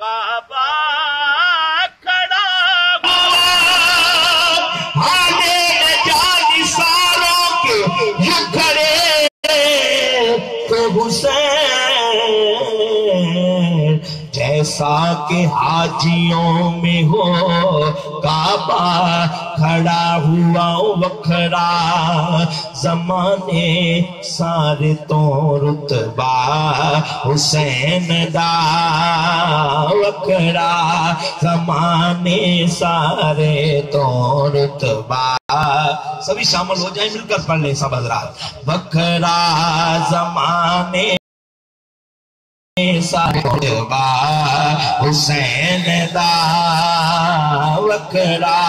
کعبہ کھڑا ہوا آنے جانثاروں کے یہ کھڑے تو حسین جیسا کہ حاجیوں میں ہو کعبہ کھڑا ہوا وکھرا زمانے سارے تو رتبہ حسین دا وکھرا زمانے سارے تو رتبہ سبھی شامل ہو جائیں مل کر پڑھ لیں سب حضرات وکھرا زمانے سارے رتبہ حسین دا وکھرا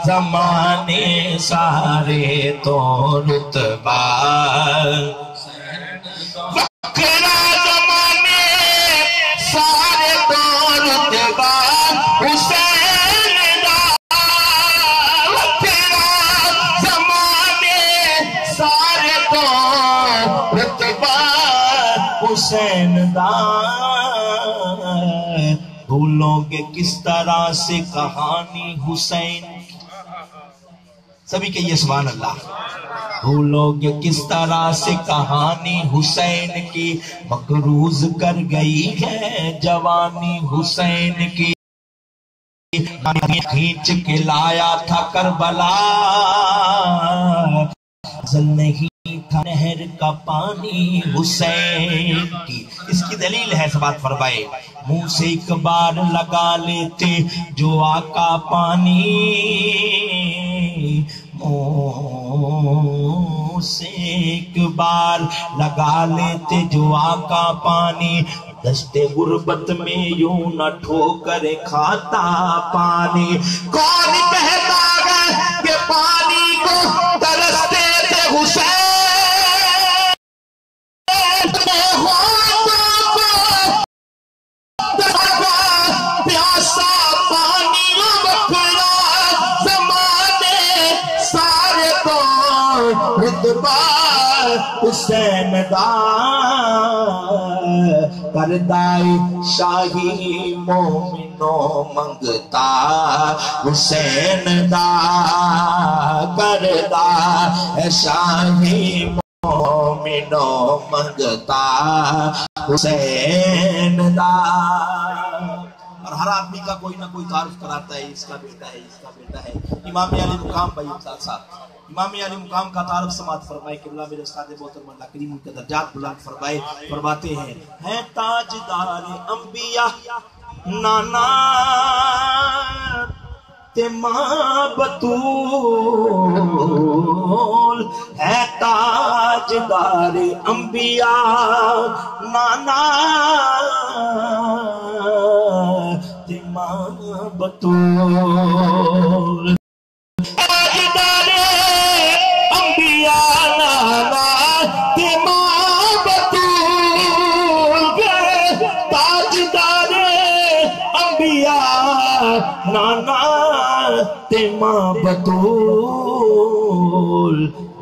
زمانے سارے تو رتبہ وکھرا زمانے سارے تو رتبہ حسین دا وکھرا زمانے سارے تو رتبہ حسین دا بھولو گے کس طرح سے کہانی حسین سبھی کہیے سبحان اللہ بھولو گے کس طرح سے کہانی حسین کی مقروض کر گئی ہے جوانی حسین کی کھینچ کے لایا تھا کربلا نہیں تھا نہر کا پانی حسین کی اس کی دلیل ہے سبات فرمائے منہ سے ایک بار لگا لیتے جو آقا پانی منہ سے ایک بار لگا لیتے جو آقا پانی دشتے غربت میں یوں نہ ٹھوکر کھاتا پانی کون کہتا ہے کہ پانی کو ترستے تھے حسین پیاسا پانی وکھرا زمانے سارے تو رتبہ حسین دا کردائی شاہی مومنوں منگتا حسین دا کردا شاہی مومنوں منگتا حسین دا اور ہر آدمی کا کوئی نہ کوئی تعارف کراتا ہے اس کا بیٹا ہے اس کا بیٹا ہے امام علی مقام بھائی امتاز صاحب امام علی مقام کا تعارف سماعت فرمائے قبلہ میرے استاد محترم اللہ کریم ان کے درجات بلند فرمائے فرماتے ہیں تاجدار انبیاء نانا ماں بطول ہے تاجدار انبیاء نانا ماں بطول تاجدار انبیاء نانا ماں بطول تاجدار انبیاء نانا ماں بطول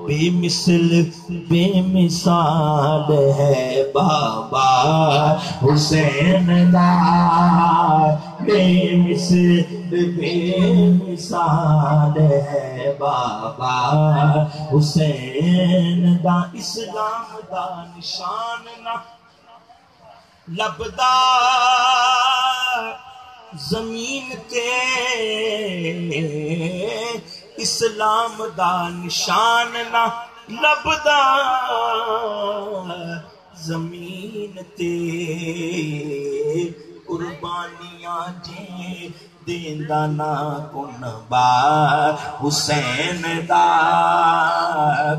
بے مثل بے مثال ہے بابا حسین دا بے مثل بے مثال ہے بابا حسین دا اسلام دا نشان نہ لبدا زمین تے اسلام دا نشان نہ لبدا زمین تے قربانیاں جے دیندا نا کنبا حسین دا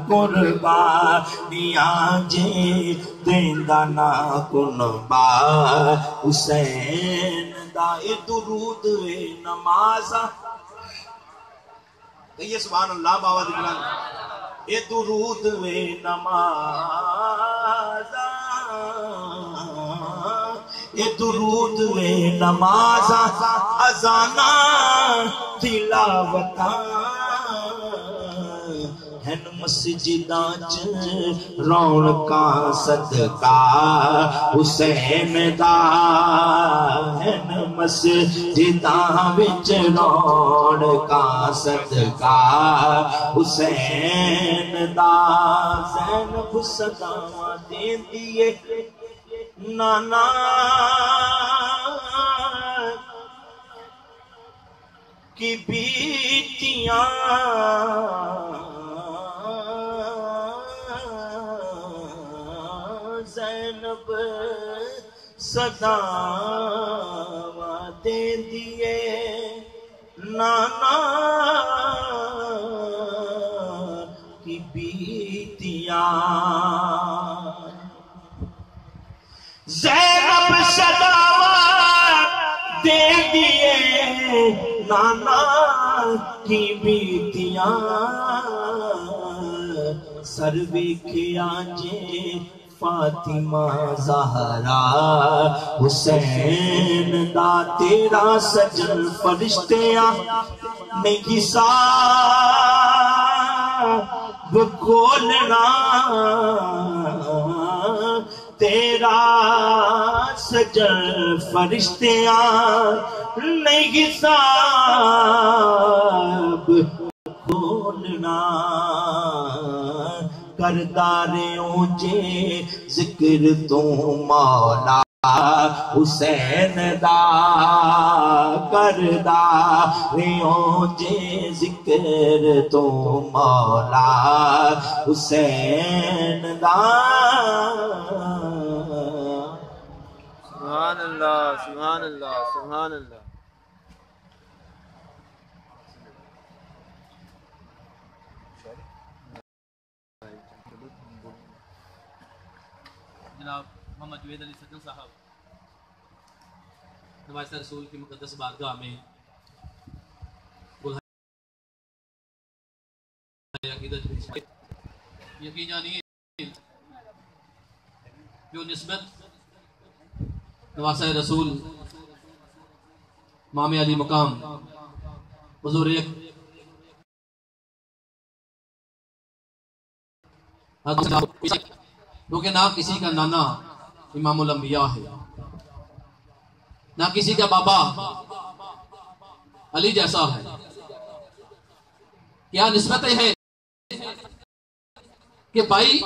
قربانیاں جے دیندا نا کنبا حسین دا اے درود اے نمازا کہیے سبحان اللہ باواد بلند اے درود اے نمازا اے درود اے نمازا ازانا تلاوتاں ہن مسجداں چ رونقاں صدقہ حسین دا مسجداں وچ رونقاں صدقہ حسین دا زینب صداواں دیندی اے نانا کی بیٹیاں زینب صداواں دیندی اے نانا کی بیٹیاں زینب صداواں دیندی اے نانا کی بیٹیاں سر ویکھیا جے فاطمہ زہرا حسین دا تیرا سجن فرشتیاں نہیں حساب کھولنا تیرا سجن فرشتیاں نہیں حساب کھولنا کرداریوں جے ذکر تو مولا حسین دا کرداریوں جے ذکر تو مولا حسین دا سبحان اللہ سبحان اللہ سبحان اللہ جناب محمد جوید علی سجن صاحب نمائندہ رسول کی مقدس بارگاہ میں یقین جانیے جو نسبت نواسہ رسول امام علی مقام حضور ایک کیونکہ نہ کسی کا نانا امام الانبیاء ہے نہ کسی کا بابا علی جیسا ہے کیا نسبتیں ہیں کہ بھائی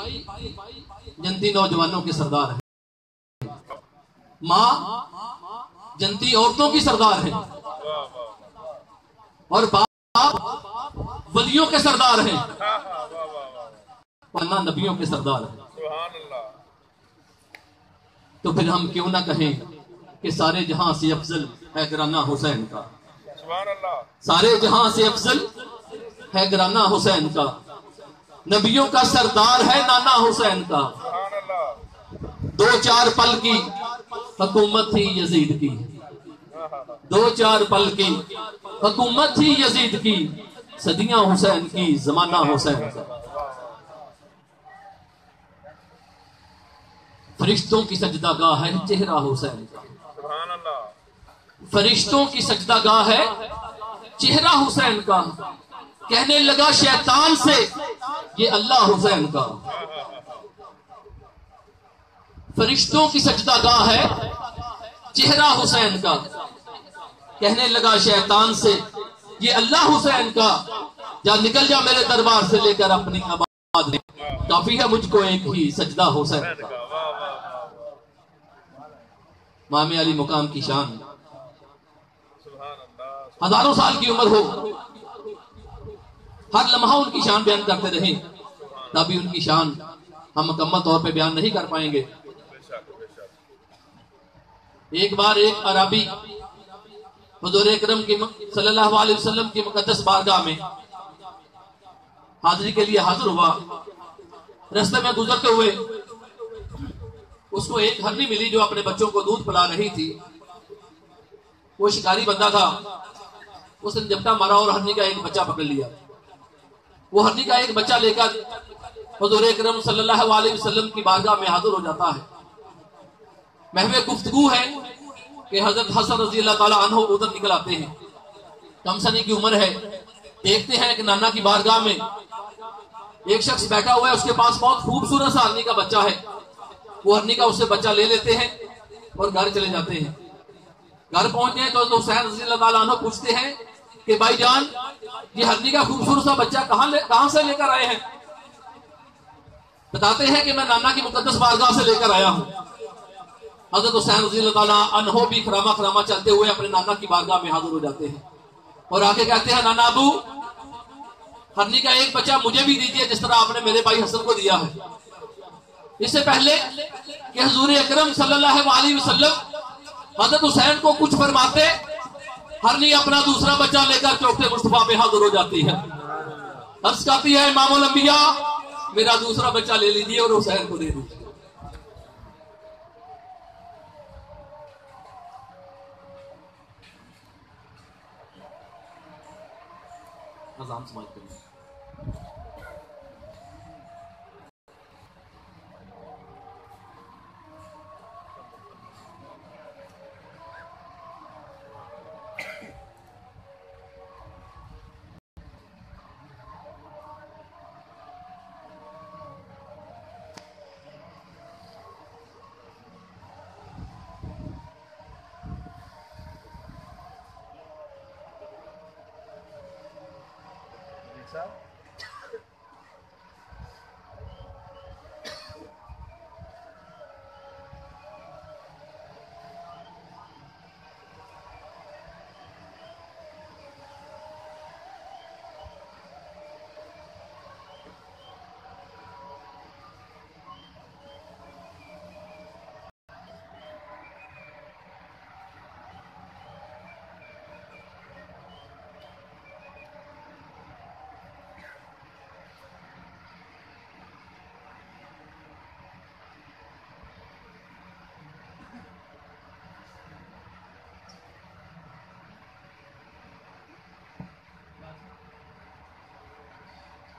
جنتی نوجوانوں کے سردار ہیں ماں جنتی عورتوں کی سردار ہے اور باپ ولیوں کے سردار ہیں اور ماں نبیوں کے سردار ہیں تو پھر ہم کیوں نہ کہیں کہ سارے جہاں سے افضل ہے گرانہ حسین کا سارے جہاں سے افضل ہے گرانہ حسین کا نبیوں کا سردار ہے نانا حسین کا 2-4 پل کی حکومت تھی یزید کی 2-4 پل کی حکومت تھی یزید کی صدیاں حسین کی زمانہ حسین کا فرشتوں کی سجدہ گاہ ہے چہرہ حسین کا فرشتوں کی سجدہ گاہ ہے چہرہ حسین کا کہنے لگا شیطان سے یہ اللہ حسین کا فرشتوں کی سجدہ گاہ ہے چہرہ حسین کا کہنے لگا شیطان سے یہ اللہ حسین کا جا نکل جا میرے دربار سے لے کر اپنی آباد نے کافی ہے مجھ کو ایک ہی سجدہ حسین کا امام علی مقام کی شان ہزاروں سال کی عمر ہو ہر لمحہ ان کی شان بیان کرتے رہیں تبھی ان کی شان ہم مکمل طور پہ بیان نہیں کر پائیں گے ایک بار ایک عربی حضور اکرم کی صلی اللہ علیہ وسلم کی مقدس بارگاہ میں حاضری کے لیے حاضر ہوا راستے میں گزرتے ہوئے اس کو ایک ہرنی ملی جو اپنے بچوں کو دودھ پلا رہی تھی وہ شکاری بندہ تھا اس نے جپٹا مارا اور ہرنی کا ایک بچہ پکڑ لیا وہ ہرنی کا ایک بچہ لے کر حضور اکرم صلی اللہ علیہ وسلم کی بارگاہ میں حاضر ہو جاتا ہے محو گفتگو ہے کہ حضرت حسن رضی اللہ تعالیٰ عنہ ادھر نکل آتے ہیں کم سنی کی عمر ہے دیکھتے ہیں کہ نانا کی بارگاہ میں ایک شخص بیٹھا ہوا ہے اس کے پاس بہت خوبصورت سا ہرنی کا بچہ ہے وہ ہرنی کا اس سے بچہ لے لیتے ہیں اور گھر چلے جاتے ہیں گھر پہنچے ہیں تو حسین رضی اللہ تعالیٰ عنہ پوچھتے ہیں کہ بھائی جان یہ ہرنی کا خوبصورت سا بچہ کہاں سے لے کر آئے ہیں؟ بتاتے ہیں کہ میں نانا کی مقدس بارگاہ سے لے کر آیا ہوں۔ حضرت حسین رضی اللہ تعالیٰ عنہ بھی خراما خراما چلتے ہوئے اپنے نانا کی بارگاہ میں حاضر ہو جاتے ہیں اور آ کے کہتے ہیں نانا ابو ہرنی کا ایک بچہ مجھے بھی دیجیے جس طرح آپ نے میرے بھائی حسن کو دیا ہے۔ اس سے پہلے کہ حضور اکرم صلی اللہ علیہ وسلم حضرت حسین کو کچھ فرماتے، ہرنی اپنا دوسرا بچہ لے کر چوکھے مصطفیٰ پہ حاضر ہو جاتی ہے، عرض کرتی ہے امام الانبیاء میرا دوسرا بچہ لے لیجیے اور حسین کو دے دیجیے۔ اذان سماعت کریں۔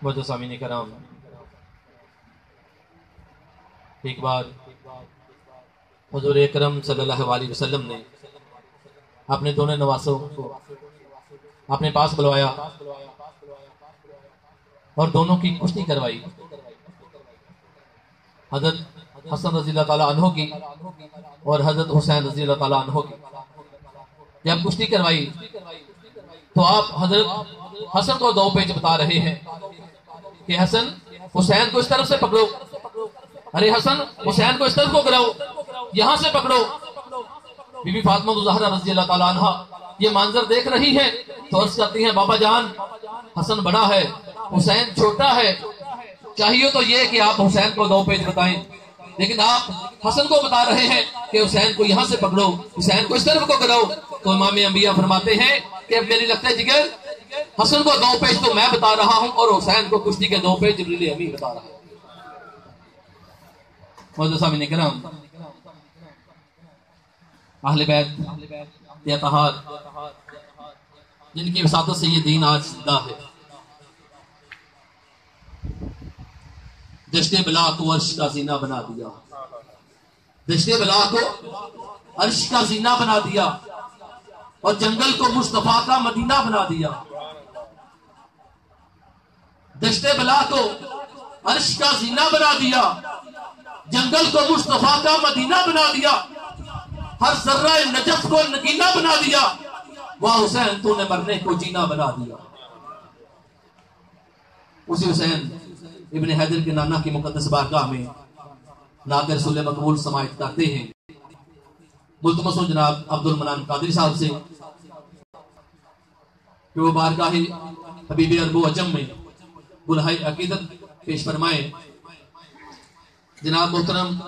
موجود سامعین کرام، ایک بار حضور اکرم صلی اللہ علیہ وسلم نے اپنے دونوں نواسوں کو اپنے پاس بلوایا اور دونوں کی کشتی کروائی، حضرت حسن رضی اللہ تعالیٰ عنہ کی اور حضرت حسین رضی اللہ تعالیٰ عنہ کی۔ جب کشتی کروائی تو آپ حضرت حسن کو دو پیچ بتا رہے ہیں کہ حسن حسین کو اس طرف سے پکڑو، ارے حسن حسین کو اس طرف کو گراؤ، یہاں سے پکڑو۔ بی بی فاطمہ الزہرا رضی اللہ تعالیٰ عنہ یہ منظر دیکھ رہی ہے تو عرض کرتی ہیں بابا جان حسن بڑا ہے حسین چھوٹا ہے، چاہیے تو یہ کہ آپ حسین کو دو پیچ بتائیں، لیکن آپ حسن کو بتا رہے ہیں کہ حسین کو یہاں سے پکڑو، حسین کو اس طرف کو گراؤ۔ تو امام انبیاء فرماتے ہیں کہ اب میری لگتا ہے جگر حسن کو دو پیج تو میں بتا رہا ہوں اور حسین کو کشتی کے دو پیج جبریل امین بتا رہا ہے۔ معزز سامعین کرام، اہل بیت یا طہار جن کی وساطت سے یہ دین آج زندہ ہے، دشت بلا کو عرش کا زینہ بنا دیا، دشت بلا کو عرش کا زینہ بنا دیا اور جنگل کو مصطفیٰ کا مدینہ بنا دیا، دشت بلا کو عرش کا زینہ بنا دیا، جنگل کو مصطفیٰ کا مدینہ بنا دیا، ہر ذرہ نجف کو نگینہ بنا دیا، واہ حسین تو نے مرنے کو جینا بنا دیا۔ اسی حسین ابن حیدر کے نانا کی مقدس بارگاہ میں نعت رسول مقبول سماعت کرتے ہیں، ملتمس ہوں جناب عبد المنان قادری صاحب سے کہ وہ بارگاہ حبیب ارب و عجم میں گلہائے عقیدت پیش فرمائے۔ جناب محترم